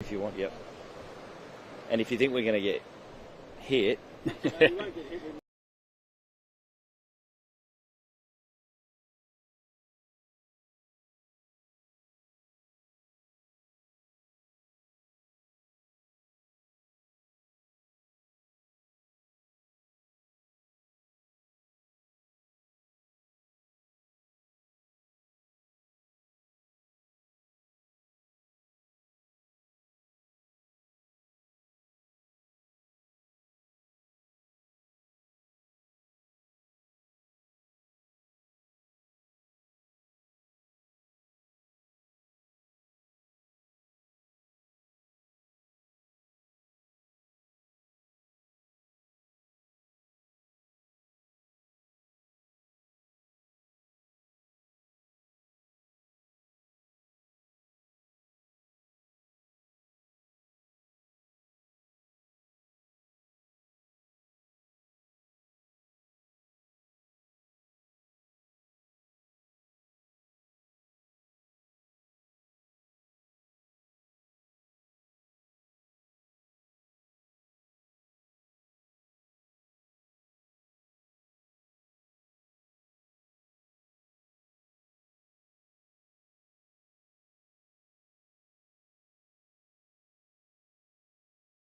If you want, yep. And if you think we're going to get hit...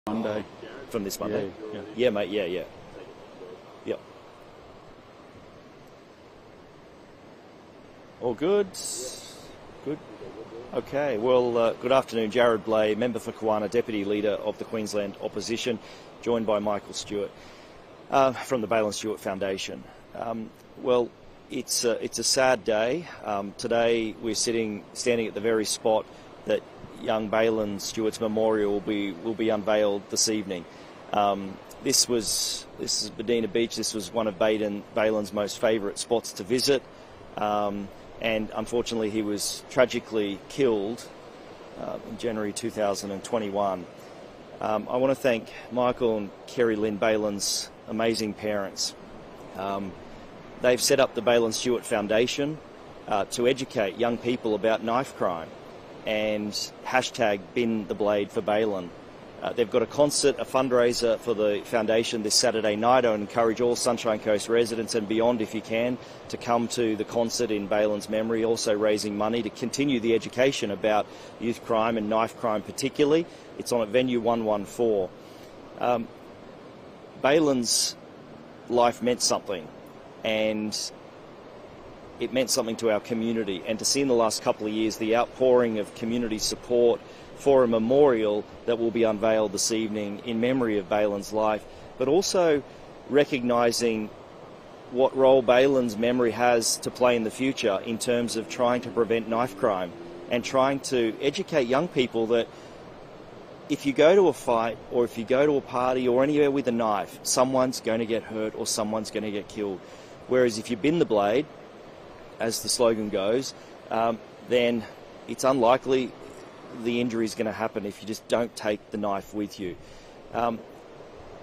Monday. From this Monday? Yeah, mate, yeah. Yep. All good? Good. Okay, well, good afternoon. Jarrod Bleijie, Member for Kawana, Deputy Leader of the Queensland Opposition, joined by Michael Stewart from the Balin Stewart Foundation. Well, it's a sad day. Today we're standing at the very spot that young Balin Stewart's memorial will be unveiled this evening. This is Medina Beach. This was one of Balin's most favourite spots to visit, and unfortunately he was tragically killed in January 2021. I want to thank Michael and Kerry Lynn Balin's amazing parents. They've set up the Balin Stewart Foundation to educate young people about knife crime and hashtag Bin the Blade for Balin. They've got a concert, a fundraiser for the foundation this Saturday night. I encourage all Sunshine Coast residents and beyond, if you can, to come to the concert in Balin's memory, also raising money to continue the education about youth crime and knife crime particularly. It's on at venue 114. Balin's life meant something, and it meant something to our community, and to see in the last couple of years the outpouring of community support for a memorial that will be unveiled this evening in memory of Balin's life, but also recognising what role Balin's memory has to play in the future in terms of trying to prevent knife crime and trying to educate young people that if you go to a fight or if you go to a party or anywhere with a knife, someone's going to get hurt or someone's going to get killed. Whereas if you bin the blade, as the slogan goes, then it's unlikely the injury is going to happen if you just don't take the knife with you.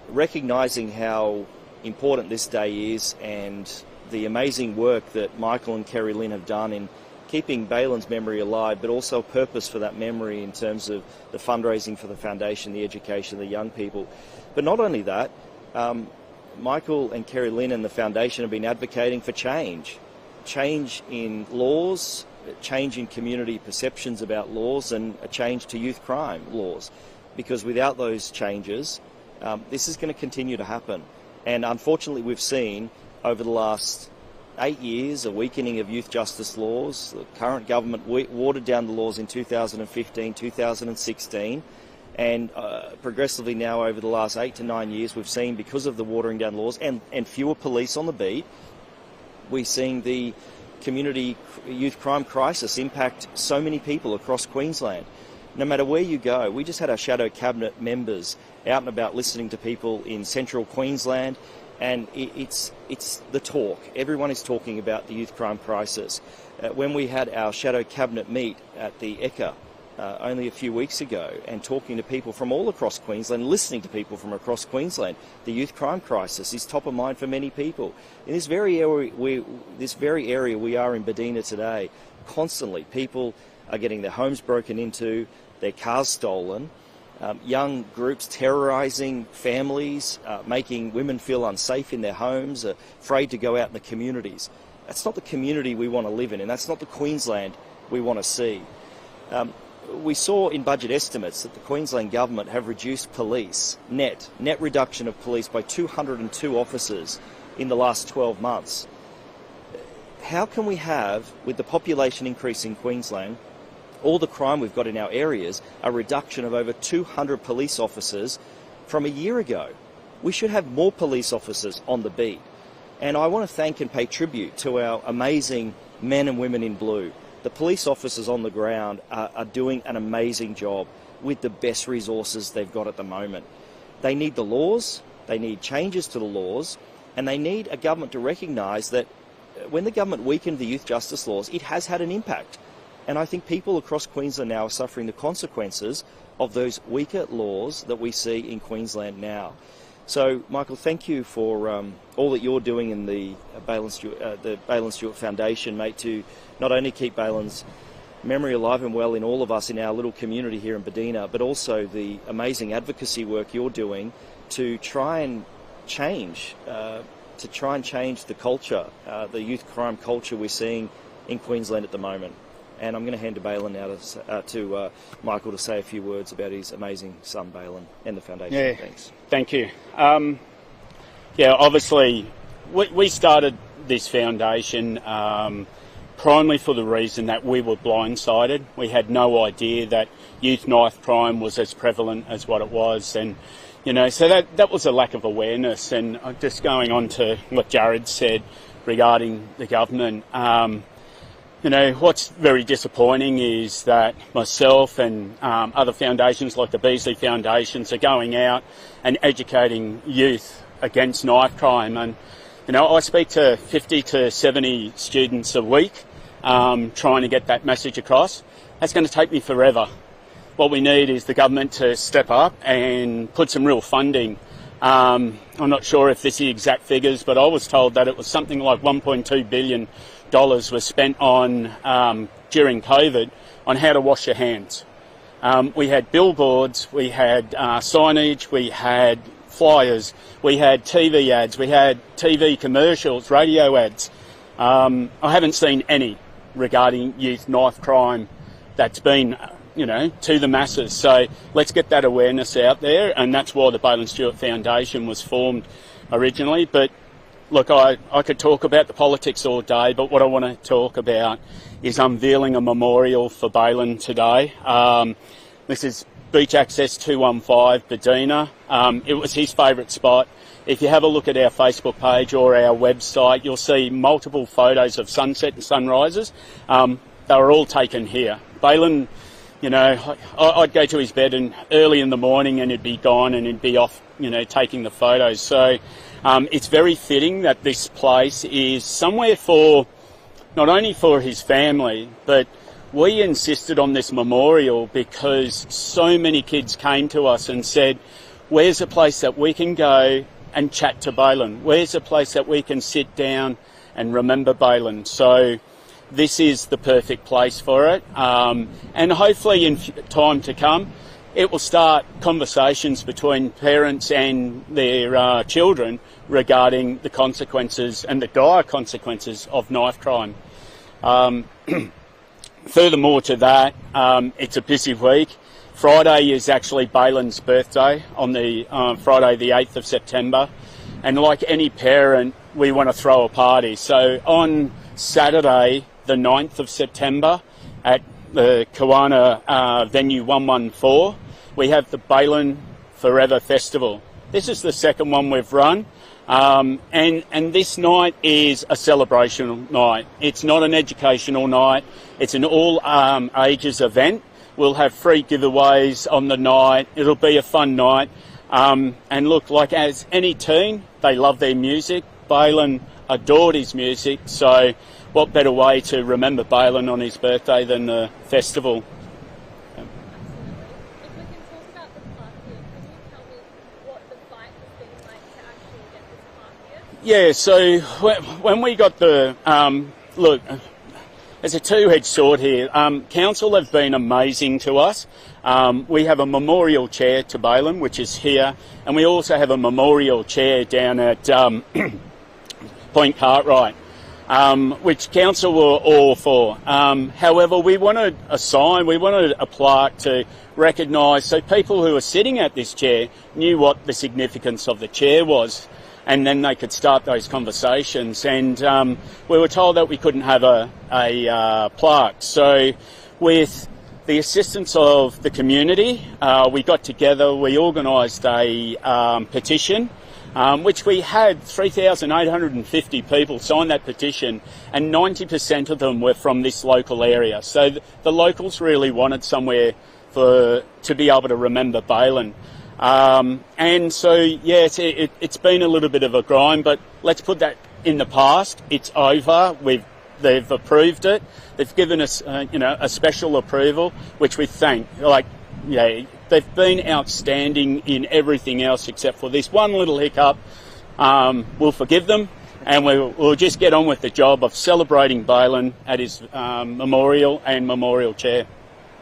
Recognising how important this day is and the amazing work that Michael and Kerry Lynn have done in keeping Balin's memory alive, but also purpose for that memory in terms of the fundraising for the foundation, the education of the young people. But not only that, Michael and Kerry Lynn and the foundation have been advocating for change in laws, change in community perceptions about laws, and a change to youth crime laws. Because without those changes, this is going to continue to happen. And unfortunately, we've seen over the last 8 years a weakening of youth justice laws. The current government watered down the laws in 2015, 2016, and progressively now over the last 8 to 9 years, we've seen, because of the watering down laws and fewer police on the beat, we're seeing the community youth crime crisis impact so many people across Queensland. No matter where you go, we just had our shadow cabinet members out and about listening to people in central Queensland, and it's the talk. Everyone is talking about the youth crime crisis. When we had our shadow cabinet meet at the Eka only a few weeks ago, and talking to people from all across Queensland, listening to people from across Queensland, the youth crime crisis is top of mind for many people. In this very area we are in Medina today, constantly people are getting their homes broken into, their cars stolen, young groups terrorising families, making women feel unsafe in their homes, afraid to go out in the communities. That's not the community we want to live in, and that's not the Queensland we want to see. We saw in budget estimates that the Queensland government have reduced police, net reduction of police by 202 officers in the last 12 months. How can we have, with the population increase in Queensland, all the crime we've got in our areas, a reduction of over 200 police officers from a year ago? We should have more police officers on the beat. And I want to thank and pay tribute to our amazing men and women in blue. The police officers on the ground are doing an amazing job with the best resources they've got at the moment. They need the laws, they need changes to the laws, and they need a government to recognise that when the government weakened the youth justice laws, it has had an impact. And I think people across Queensland now are suffering the consequences of those weaker laws that we see in Queensland now. So, Michael, thank you for all that you're doing in the Balin Stewart Foundation, mate, to not only keep Balin's memory alive and well in all of us in our little community here in Badina, but also the amazing advocacy work you're doing to try and change the culture, the youth crime culture we're seeing in Queensland at the moment. And I'm going to hand to Balin now to Michael to say a few words about his amazing son, Balin, and the foundation. Yeah, thanks. Thank you. Obviously, we started this foundation primarily for the reason that we were blindsided. We had no idea that youth knife crime was as prevalent as what it was, and so that was a lack of awareness. And just going on to what Jarrod said regarding the government. What's very disappointing is that myself and other foundations like the Beasley Foundations are going out and educating youth against knife crime. And, I speak to 50 to 70 students a week trying to get that message across. That's going to take me forever. What we need is the government to step up and put some real funding. I'm not sure if this is the exact figures, but I was told that it was something like $1.2 billion was spent on during COVID on how to wash your hands. We had billboards, we had signage, we had flyers, we had TV ads, we had TV commercials, radio ads. I haven't seen any regarding youth knife crime that's been to the masses. So let's get that awareness out there, and that's why the Balin Stewart Foundation was formed originally. But look, I could talk about the politics all day, but what I want to talk about is unveiling a memorial for Balin today. This is Beach Access 215 Badina. It was his favourite spot. If you have a look at our Facebook page or our website, you'll see multiple photos of sunset and sunrises. They were all taken here. Balin, I'd go to his bed and early in the morning and he'd be gone and he'd be off, taking the photos. So it's very fitting that this place is somewhere for, not only for his family, but we insisted on this memorial because so many kids came to us and said, where's a place that we can go and chat to Balin? Where's a place that we can sit down and remember Balin? So this is the perfect place for it. And hopefully in time to come, it will start conversations between parents and their children regarding the consequences and the dire consequences of knife crime. Furthermore to that, it's a busy week. Friday is actually Balin's birthday on the Friday the 8th of September. And like any parent, we want to throw a party. So on Saturday, the 9th of September at the Kawana venue 114, we have the Balin Forever Festival. This is the second one we've run. And this night is a celebrational night. It's not an educational night. It's an all ages event. We'll have free giveaways on the night. It'll be a fun night. And look, like as any teen, they love their music. Balin adored his music. So what better way to remember Balin on his birthday than the festival? Yeah, so when we got the, look, there's a two-edged sword here. Council have been amazing to us. We have a memorial chair to Balin, which is here, and we also have a memorial chair down at Point Cartwright, which council were all for. However, we wanted a sign, we wanted a plaque to recognise, so people who are sitting at this chair knew what the significance of the chair was, and then they could start those conversations. And we were told that we couldn't have a plaque. So with the assistance of the community, we got together, we organised a petition, which we had 3,850 people sign that petition, and 90% of them were from this local area. So the locals really wanted somewhere to be able to remember Balin. And so, yeah, it's been a little bit of a grind, but let's put that in the past. It's over. They've approved it. They've given us, a special approval, which we thank. They've been outstanding in everything else except for this one little hiccup. We'll forgive them, and we'll just get on with the job of celebrating Balin at his memorial and memorial chair.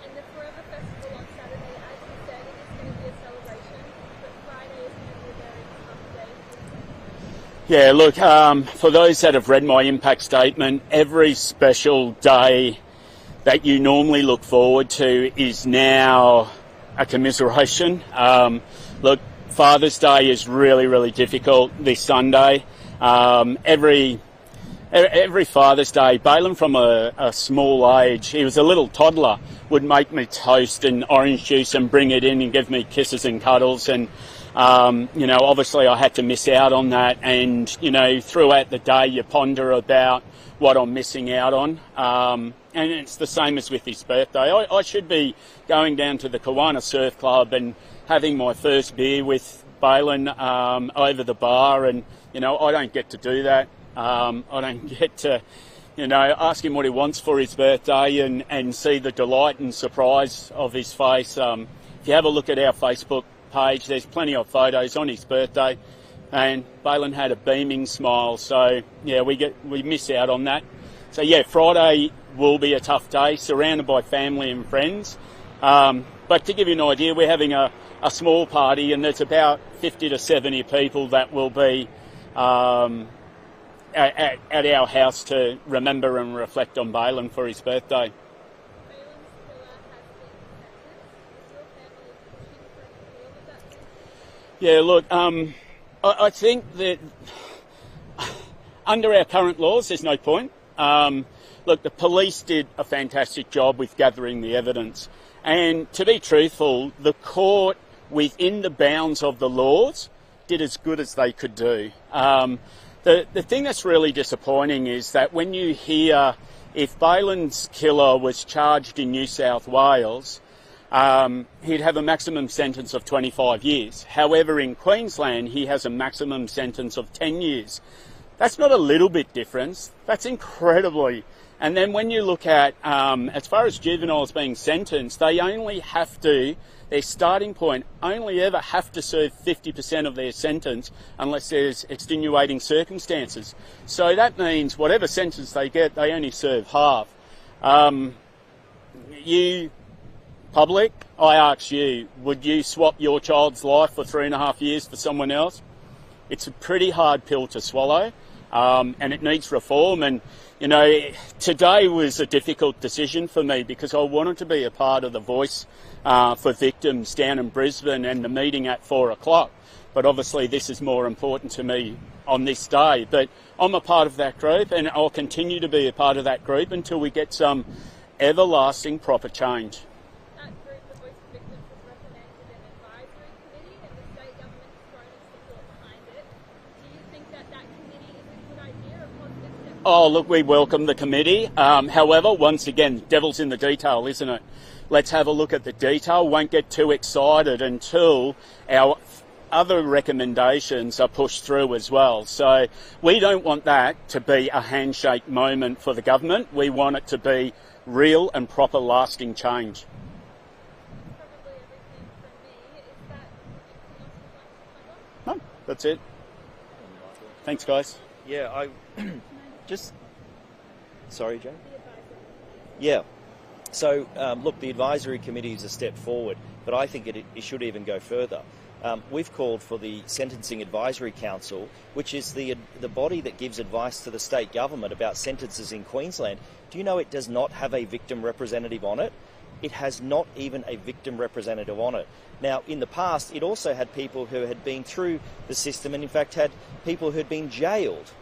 And the Forever Festival on Saturday, as you said, it is going to be a celebration, but Friday is going to be a very tough day. Yeah, look, for those that have read my impact statement, every special day that you normally look forward to is now a commiseration. Look, Father's Day is really, really difficult this Sunday. Every Father's Day, Balin from a small age, he was a little toddler, would make me toast and orange juice and bring it in and give me kisses and cuddles. And obviously I had to miss out on that, and throughout the day you ponder about what I'm missing out on, and it's the same as with his birthday. I should be going down to the Kiwana Surf Club and having my first beer with Balin over the bar, and I don't get to do that. I don't get to ask him what he wants for his birthday and see the delight and surprise of his face. If you have a look at our Facebook page, there's plenty of photos on his birthday, and Balin had a beaming smile. So yeah, we miss out on that. So yeah, Friday will be a tough day, surrounded by family and friends. But to give you an idea, we're having a small party, and there's about 50 to 70 people that will be at our house to remember and reflect on Balin for his birthday. Yeah, look, I think that under our current laws, there's no point. Look, the police did a fantastic job with gathering the evidence. And to be truthful, the court, within the bounds of the laws, did as good as they could do. The thing that's really disappointing is that when you hear if Balin's killer was charged in New South Wales, he'd have a maximum sentence of 25 years. However, in Queensland, he has a maximum sentence of 10 years. That's not a little bit difference. That's incredibly. And then when you look at, as far as juveniles being sentenced, they only have to, their starting point, only ever have to serve 50% of their sentence unless there's extenuating circumstances. So that means whatever sentence they get, they only serve half. You, public, I ask you, would you swap your child's life for 3.5 years for someone else? It's a pretty hard pill to swallow, and it needs reform. And today was a difficult decision for me because I wanted to be a part of the voice for victims down in Brisbane and the meeting at 4 o'clock. But obviously this is more important to me on this day. But I'm a part of that group, and I'll continue to be a part of that group until we get some everlasting proper change. That group, the Voice of Victims, was recommended an advisory committee, and the state government has thrown its support behind it. Do you think that committee is a good idea, a positive step? Oh, look, we welcome the committee. However, once again, devil's in the detail, isn't it? Let's have a look at the detail. Won't get too excited until our other recommendations are pushed through as well. So we don't want that to be a handshake moment for the government. We want it to be real and proper lasting change. Probably everything from me. Is that anything else you'd like to cover? No, that's it. Thanks, guys. Yeah, I just... Sorry, Jay? The advisory. Yeah. So, look, the advisory committee is a step forward, but I think it should even go further. We've called for the Sentencing Advisory Council, which is the body that gives advice to the state government about sentences in Queensland. Do you know it does not have a victim representative on it? It has not even a victim representative on it. Now, in the past, it also had people who had been through the system and, in fact, had people who had been jailed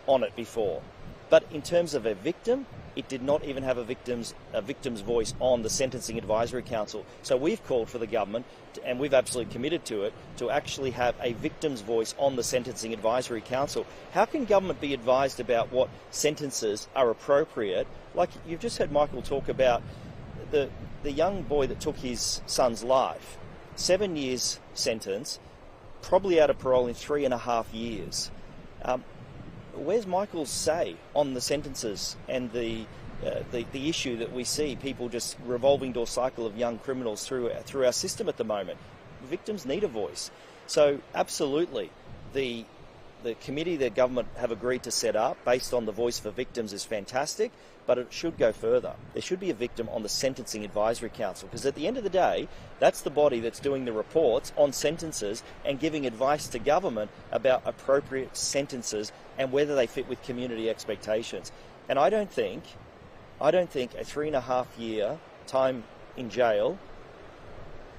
on it before. But in terms of a victim, it did not even have a victim's voice on the Sentencing Advisory Council. So we've called for the government, and we've absolutely committed to it, to actually have a victim's voice on the Sentencing Advisory Council. How can government be advised about what sentences are appropriate? Like you've just heard Michael talk about the young boy that took his son's life. 7 years sentence, probably out of parole in 3.5 years. Where's Michael's say on the sentences and the issue that we see, people just revolving door cycle of young criminals through our system at the moment? Victims need a voice. So absolutely, the committee the government have agreed to set up based on the voice for victims is fantastic, but it should go further. There should be a victim on the Sentencing Advisory Council, because at the end of the day, that's the body that's doing the reports on sentences and giving advice to government about appropriate sentences and whether they fit with community expectations. And I don't think a 3.5 year time in jail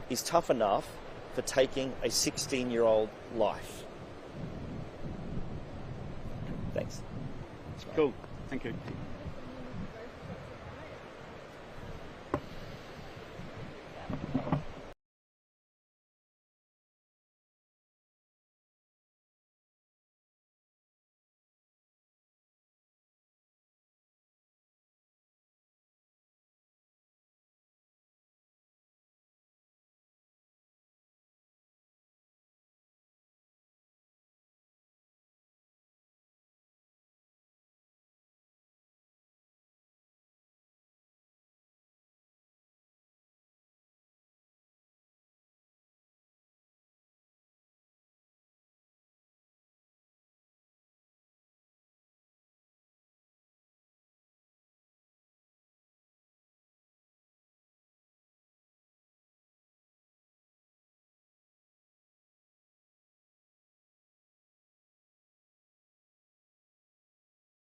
is tough enough for taking a 16-year-old life. Thanks. Cool. Thank you.